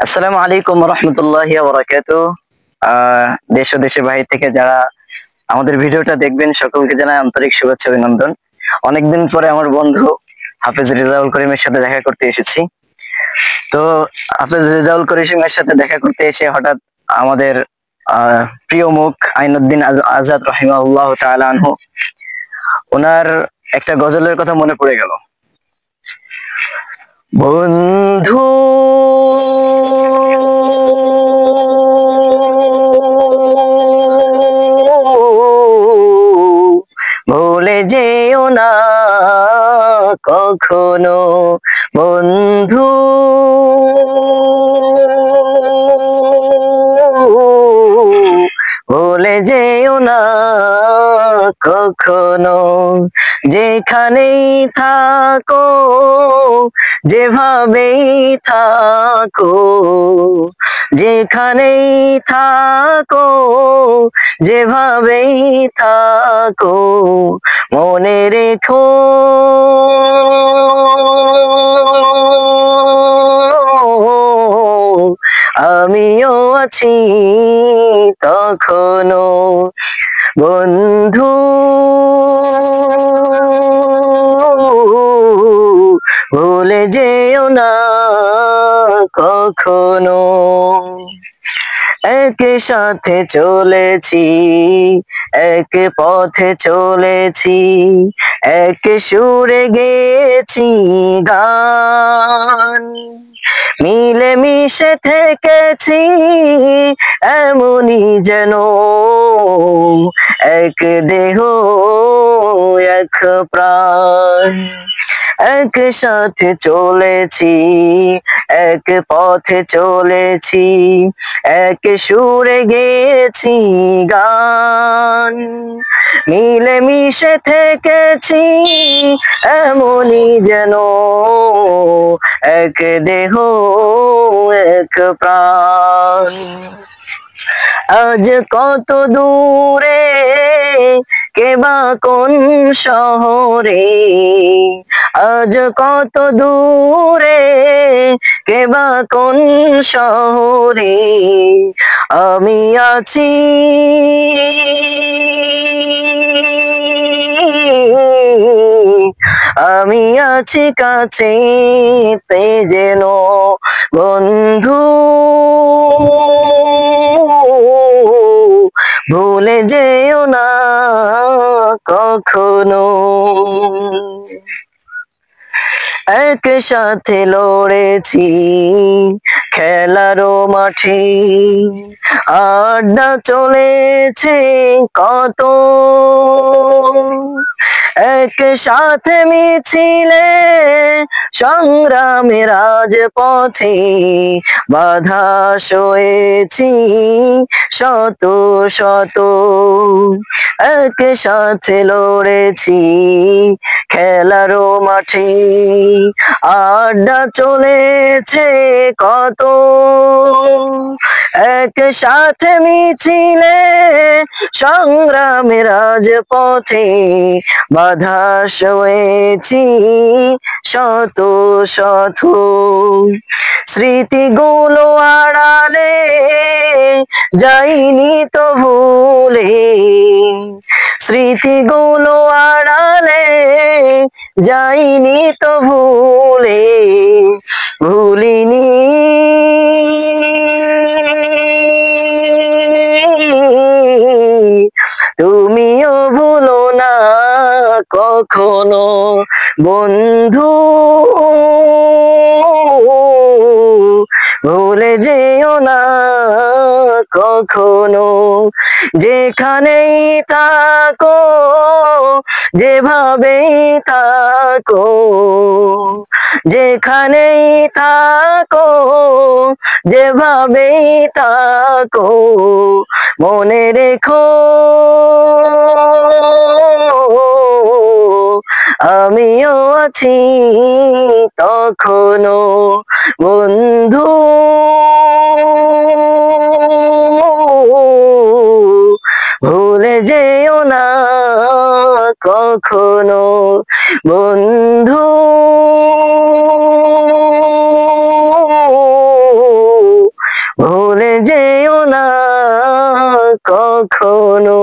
আসসালামু আলাইকুম রহমতুল্লাহি ওয়া বারাকাতুহু। দেশ ও দেশের বাইরে থেকে যারা আমাদের ভিডিওটা দেখবেন সকলকে জানাই আন্তরিক শুভেচ্ছা অভিনন্দন। অনেকদিন পরে আমার বন্ধু হাফেজ রেজাউল করিমের সাথে দেখা করতে এসেছি। তো হাফেজ রেজাউল করিমের সাথে দেখা করতে এসে হঠাৎ আমাদের প্রিয় মুখ আইনুদ্দিন আজাদ রাহিমাহুল্লাহ তাআলা আনহু, ওনার একটা গজলের কথা মনে পড়ে গেল। বন্ধু ভুলে যেও না কখনো, বন্ধু ভুলে যেও না কখনো, যেখানেই থাকো যেভাবেই থাকো, যেখানেই থাকো যেভাবেই থাকো, মনে রেখো আমিও আছি তখনো, বন্ধু ভুলে যেও না কখনো। এক সাথে চলেছি, এক পথে চলেছি, এক সুরে গেছি গান, মিলে মিশে থেকেছি এমনই যেন এক দেহ এক প্রাণ। এক সাথে চলেছি, এক পথে চলেছি, এক সুরে গেছি গান, মিলে মিশে থেকেছি এমনই যেন এক দেহ এক প্রাণ। আজ কত দূরে কেবা কোন শহরে, আজ কত দূরে কেবা কোন শহরে, আমি আছি আমি আছি কাছে তে যেন, বন্ধু ভুলে যেও না কখনো। এক সাথে লড়েছি খেলারও মাঠে, আড্ডা চলেছে কত, এক সাথে মিছিলে সংগ্রামের রাজপথে, বাধা সয়েছি শত শত, এক সাথে লড়েছি খেলারও মাঠে, আড্ডা চলেছে কত, এক সাথে মিছিলে সংগ্রামের রাজপথে, বাধা সয়েছি শত শত, স্মৃতিগুলো আড়ালে যাইনি তো ভুলে, স্মৃতিগুলো আড়ালে যাইনি তো ভুলে, ভুলিনি তুমিও ভুলো না কখনো, বন্ধু ভুলে যেও না কখনো, যেখানেই থাকো যেভাবেই থাকো, যেখানেই থাকো যেভাবেই থাকো, মনে রেখো আমিও আছি তখনো, বন্ধু ভুলে যেও না কখনো, বন্ধু কখনো।